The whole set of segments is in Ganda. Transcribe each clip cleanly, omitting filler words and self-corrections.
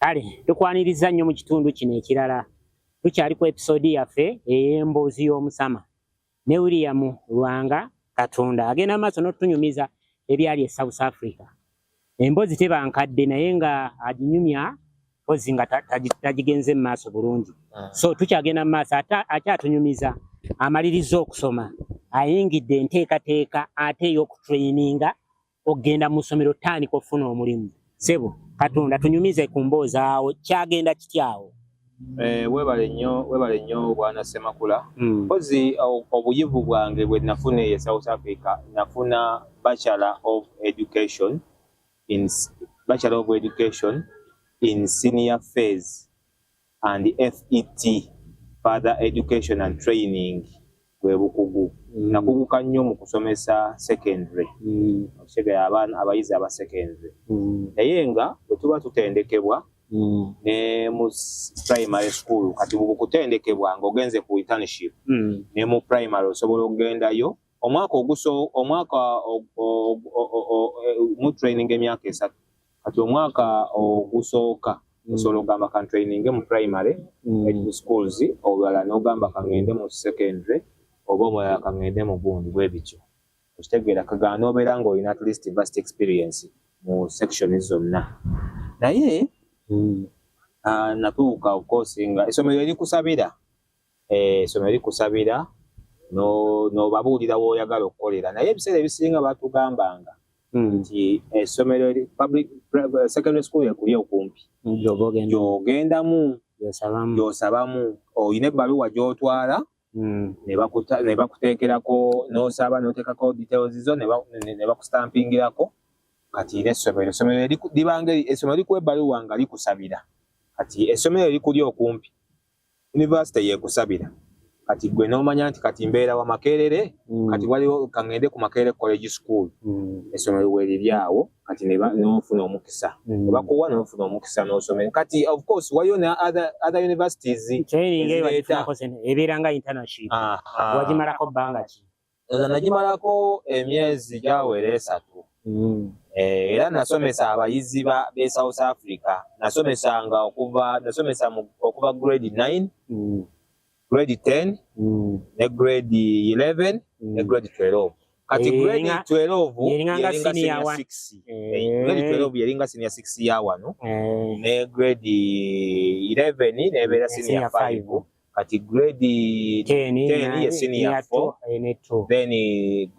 kale tukwaniriza nnyo mu kitundu kino ekirala tukyali ku episode yaffe ey'emboozi y'omusama ne William Lwanga Katonda agenda maaso n'otunyumiza ebyali e South Africa. Emboozi teba nkadde naye nga aginyumya pozi nga tagigenze mu maaso bulungi. So tukyagenda mu maaso akyatunyumiza amaliriza okusoma ayingidde enteekateeka ate ey'okutraininga okugenda mu ssomero tandika okufuna omulimu. Sebo Katonda tunyumize ku mboozi awo kyagenda kityawo. Webale nnyo bwana Semakula. Pozi obuyivu bwange bwe nafuna e South Africa nafuna Bachelor of Education in Senior Phase and FET Further Education and Training gwe bukugu. Nakuguka nnyo mu kusomesa secondary. Okusegera abaana abayizi aba secondary. Naye nga bwe tuba tutendekebwa ne mu primary school kati mu kutendekebwa ng'ogenze ku internship ne mu primary osobola okugendayo omwaka mu training emyaka 3 kati omwaka ogusooka osobola okugamba kan training mu primary schools obulala n'ogamba kangende mu secondary oba omulala kangende mu gundi bwe bityo okitegeera kagana n'obeera ng'olina at least vast experience mu section zonna. Naye natuuka of course nga essomero likusabira n'obabuulira w'oyagala okukolera naye ebiseera ebisinga batugambanga nti essomero secondary school ekuli okumpi gy'ogendamu gy'osabamu oyina ebbaluwa gy'otwala ne bakuteekerako n'osaba n'oteekako details zo ne bakustampingirako kati essomero likuwa ebbaluwa nga likusabira kati essomero likuli okumpi university yekusabira kati gwe n'omanya nti kati mbeera wa Makerere kati waliwo kangende ku Makerere College School essomero weeribyawo kati n'ofuna omukisa bakuwa n'ofuna omukisa n'osomera kati of course waliwo ne other universities ebeera nga internship wagimalako bbanga ki? Nagimalako emyezi gyawera 3 era nasomesa abayizi be South Africa nasomesa okuva grade 9 grade 10 ne grade 11 ne grade 12 kati grade 12 yeringa senior 6 grade 12 yeringa senior 6 ya wano ne grade 11 nebeera senior 5 kati grade 10 ye senior 4 then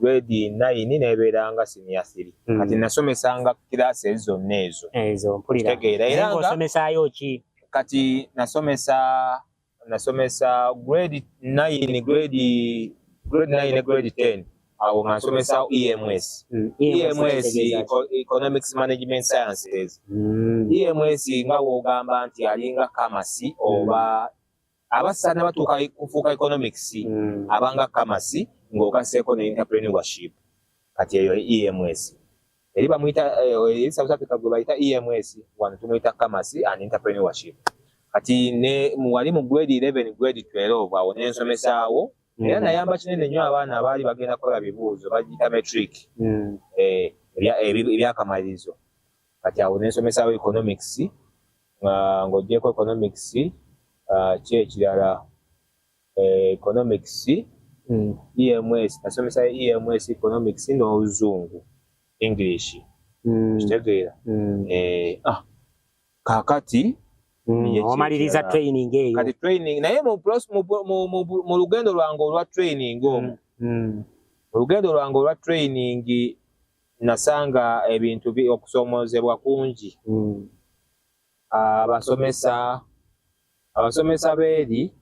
grade 9 nebeeranga senior 3 kati nasomesanga kilasi zonna ezo mpulira era ng'osomesaayo ki? Kati nasomesa grade 9 grade 10 awo nasomesa EMS Economics Management Sciences EMS nga wogamba nti alinga kamasi oba abasana batuuka kufuuka economics abanga kamasi ng'okaseeko ne entrepreneurship kati eyo EMS eri bamuyita South Africa gwe bayita EMS wano tumuyita kamasi and entrepreneurship kati ne wali mu grade 11 grade 12 awo nensomesaawo era nayamba kinene nnyo abaana abaali bagenda kukola bibuuzo bagiyita metric ebyakamalirizo kati awo nensomesaawo economics ng'ogyeko economics ekirala economics EMS nasomesa EMS economics n'oluzungu English kitegeera kakati omaliriza training eyo kati training naye mu lugendo lwange olwa training olwa training nasanga ebintu okusomoozebwa kungi abasomesa beeri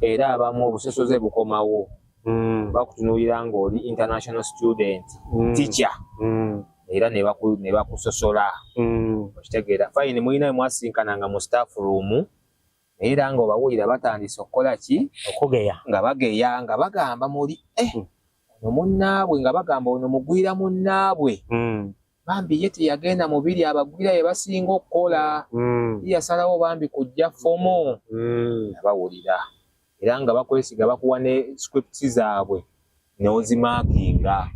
era abamu obusosoze bukomawo bakutunuulira ng'oli international student teacher era ne bakusosola okitegeera fine mulina mwasiinkananga mu staff room era ng'obawulira batandise okukola ki okugeya nga bageya nga bagamba muli ono munnaabwe nga bagamba ono mugwira munnaabwe bambi ye teyagenda mu biri abagwira ye basinga okukola yasalawo bambi kujja fomo abawulira era nga bakwesiga bakuwa ne scripts zaabwe n'ozimakinga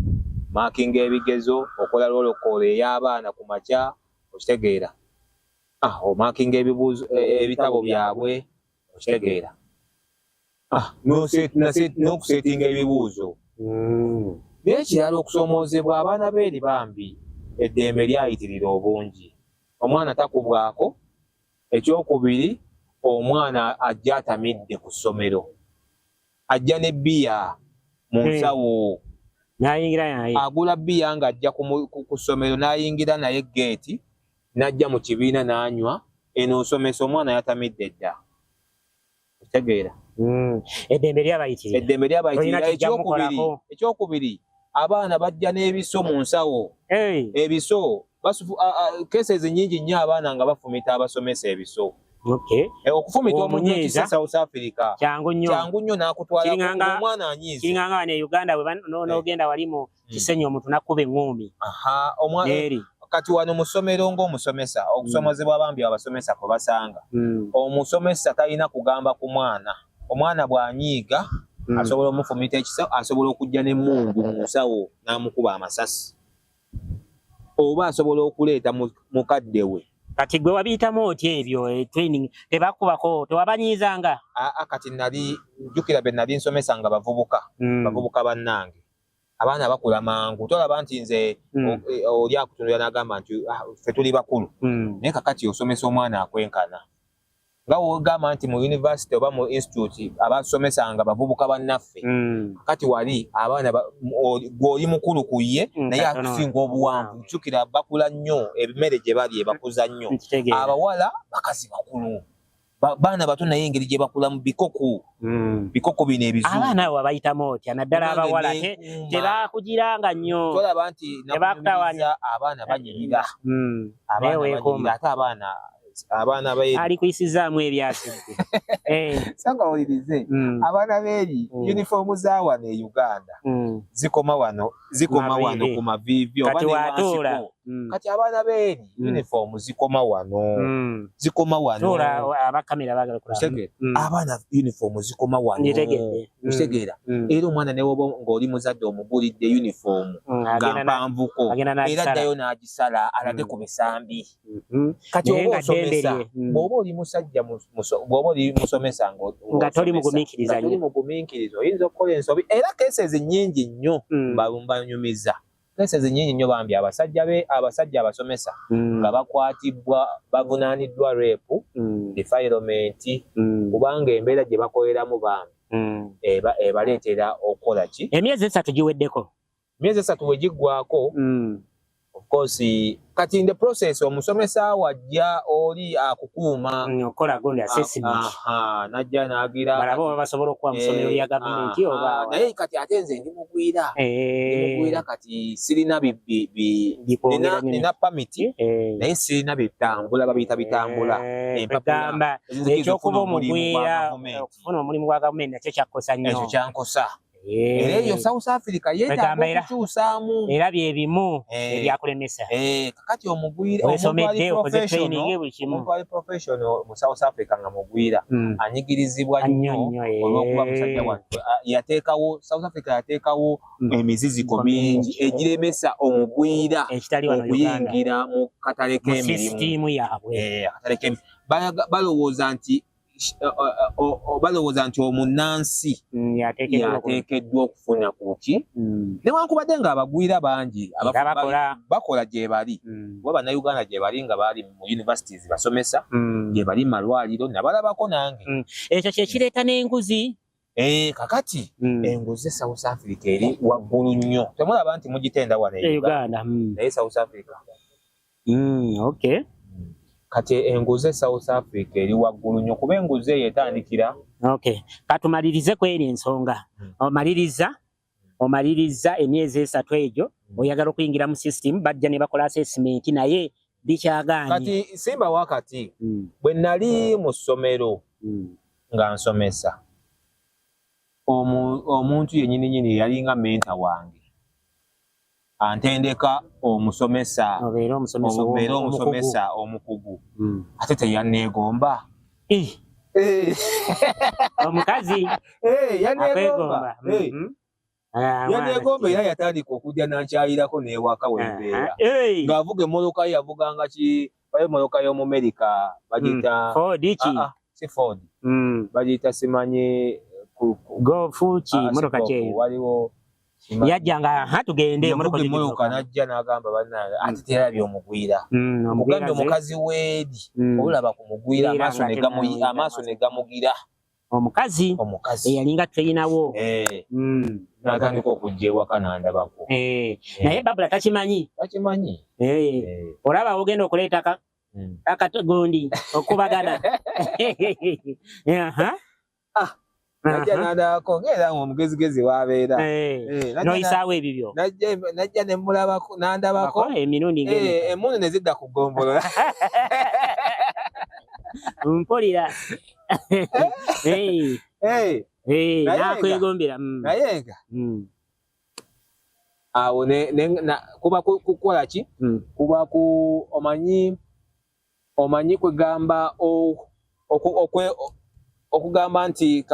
ebigezo okola lolokole ey'abaana ku makya okitegeera omakinga ebibuuzo ebitabo byabwe okitegeera n'okusetinga ebibuuzo naye ekirala okusomoozebwa abaana beeri bambi eddembe lyayitirira obungi omwana takubwako ekyokubiri omwana ajja atamidde ku ssomero ajja ne bbiya mu nsawo agula bbiya ng'ajja ku ssomero n'ayingira naye geeti n'ajja mu kibiina n'anywa eno nsomesa omwana yatamidde dda okitegeera eddembe lyabayitirira ekyokubiri abaana bajja n'ebiso mu nsawo ebiso cases nyingi nnyo abaana nga bafumita abasomesa ebiso okufumita omuntu ekisa South Africa kyangu nnyo n'akutwala omwana anyiize kiringanga wano e Uganda n'ogenda wali mu kisenyi omuntu nakkuba eŋŋumi kati wano mu ssomero ng'omusomesa okusomozebwa bambi abasomesa kwe basanga omusomesa talina kugamba ku omwana bw'anyiiga asobola omufumita ekisa asobola okujja n'emmundu mu nsawo n'amukuba amasasi oba asobola okuleeta mukadde we kati gwe wabiyitamu otya ebyo training tebakubako tewabanyiizanga kati jjukira be nali nsomesanga bavubuka bannange abaana bakula mangu tolaba nti nze oli akutunulira n'agamba nti ffe tuli bakulu naye kakati osomesa omwana akwenkana nga wogamba nti mu university oba mu institute abasomesanga bavubuka bannaffe kati wali abaana gw'oli mukulu ku ye naye akusinga obuwanvu jjukira bakula nnyo ebimere gye bali ebakuza nnyo abawala bakazi bakulu baana bato naye engeri gye bakula mu bikoko bino ebizu abaana abo babayitamu otya naddala abawala tebakugiranga nnyo tolaba nti nakutawanya abaana banyirira ate abaana beeri ali kuyisizaamu ebyasidde sanga owulirize abaana beeri yunifoomu za wano e Uganda zikoma wano ku maviivi oba newansiko kati abaana beeri yunifoomu zikoma wano abaana yunifoomu zikoma wano okitegeera era omwana newoba ng'oli muzadde omugulidde yunifoomu nga mpanvuko era ddayo n'agisala alage ku bisambi kati oba osomesa bw'oba oli musajja bw'oba oli musomesa nga toli mugumiikiriza oyinza okukola ensobi era cases nnyingi nnyo banyumiza cases nnyingi nnyo bambi abasajja abasomesa nga bakwatibwa bavunaaniddwa rape defilement kubanga embeera gye bakoleramu bambi ebaleetera okukola ki emyezi 3 giweddeko emyezi 3 we giggwako of course kati in the process omusomesa wajja oli akukuuma okola gondi assessment najja n'agira balabo basobola okuba mu ssomero lya gavumenti oba naye kati ate nze ndi mugwira kati sirina nina pamiti naye sirina bitambula babiyita bitambula empapula ekyokuba omugwira okufuna omulimu gwa gavumenti nakyo kyakkosa nnyo ekyo kyankosa era eyo South Africa yeetaaga okukyusaamu era byebimu ebyakulemesa kakati omugwira omuntu ali professional mu South Africa nga mugwira anyigirizibwa nnyo olw'okuba musajja wattu yateekawo South Africa yateekawo emiziziko mingi egiremesa omugwira okuyingira mu katale k'emirimu balowooza nti omunnansi yateekeddwa okufuna kuki newankubadde nga abagwira bangi bakola gye bali kuba bannayuganda gye bali nga bali mu universities basomesa gye bali mu malwaliro nabalabako nange ekyo kyekireeta n'enguzi kakati enguzi South Africa eri waggulu nnyo temulaba nti mugitenda wano e Uganda naye South Africa okay kati enguzi South Africa eri waggulu nnyo kuba enguzi eyo etandikira katumalirize ku eri ensonga omaliriza emyezi 3 egyo oyagala okuyingira mu system bajja ne bakola assessment naye bikyagaanye kati simba wakati bwe nali mu ssomero nga nsomesa omuntu yennyini yalinga menta wange antendeka omusomesa omukugu ate teyanneegomba omukazi yanneegomba era yatandika okujja nankyayirako n'ewaka wembeera ng'avuga emmoloka ye yavuganga ki emotoka yo mu America bagita Ford iki si Ford bagita simanyi Golf ki motoka kye waliwo yajjanga tugende motoka emotoka najja n'agamba bannange ati terabye omugwira omugambye omukazi weedi olaba kumugwira amaaso ne gamugira omukazi eyalinga tuyinawo n'atandika okujja ewaka n'andabako naye Babula takimanyi olaba ogenda okuleeta akatogondi okubagana najja n'andabako ng'era omugezigezi w'abeera n'oyisaawo ebibyo najja ne mulabako n'andabako emirundi emmundu ne zidda ku ggombolola mpulira nakwegombera naye nga awo kuba kukola ki kuba omanyi kwegamba okugamba nti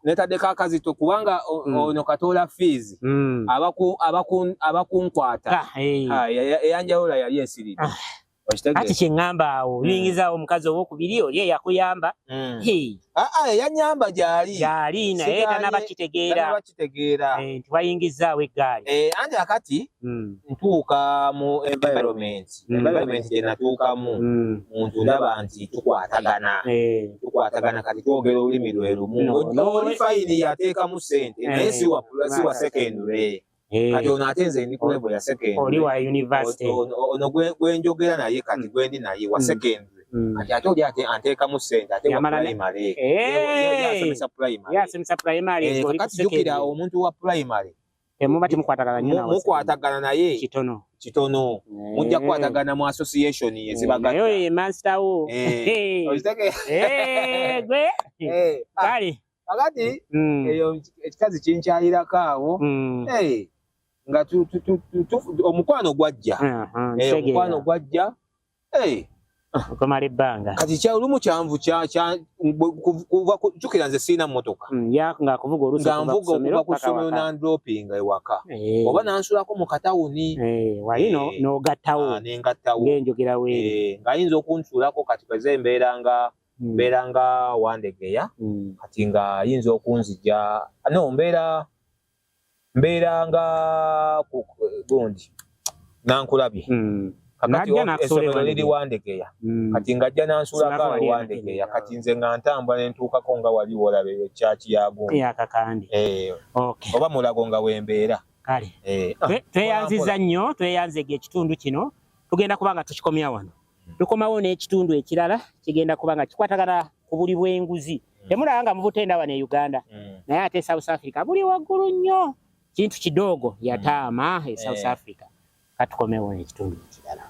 wetaddeko akazito kubanga ono katoola fees abakunkwata eyanjawula yali ensiridde ati kyeŋŋamba awo oyingiza omukazi owokubiri oli eyakuyamba yanyamba gyali naye tanabakitegeera nti wayingizaawo eggaali anti akati ntuuka mu environment gye natuukamu muntu ndaba nti tukwatagana kati twogera olulimi lwe lumu oli fayini yateekamu ssente naye si wa secondary kati ono ate nze ndi ku level ya secondary oli wa university ono gwenjogera naye kati gwendi naye wa secondary kati ate oli anteekamu ssente ate wa primary yasomesa primary kati jjukira omuntu wa primary temuba temukwatagana naye kitono mujja kukwatagana mu association ezibagatta ye master wo gwe kale kakati eyo ekikazi kinkyalirako awo nga omukwano gwajja okumala ebbanga kati kyolumu kyanvu jjukira nze siina mmotoka nga nvuga ku ssomero nandropinga ewaka oba nansulako mu katawuni wali n'ogattawo ng'enjogera weeri ng'ayinza okunsuulako kati kweze mbeera nga Wandegeya kati nga ayinza okunzija mbeera nga gundi Nankulabye kakati essomero liri Wandegeya kati ng'ajja nansuulako awo Wandegeya kati nze nga ntambula ne ntuukako nga wali olaba eyo kyaki ya gundi oba Mulago nga wembeera kale tweyanziza nnyo tweyanzega ekitundu kino tugenda kuba nga tukikomya wano tukomawo n'ekitundu ekirala kigenda kuba nga kikwatagana ku buli bw'enguzi temulaba nga mu Butenda wano e Uganda naye ate South Africa buli waggulu nnyo kintu kidogo yataama e South Africa katukomewo n'ekitundu ekirala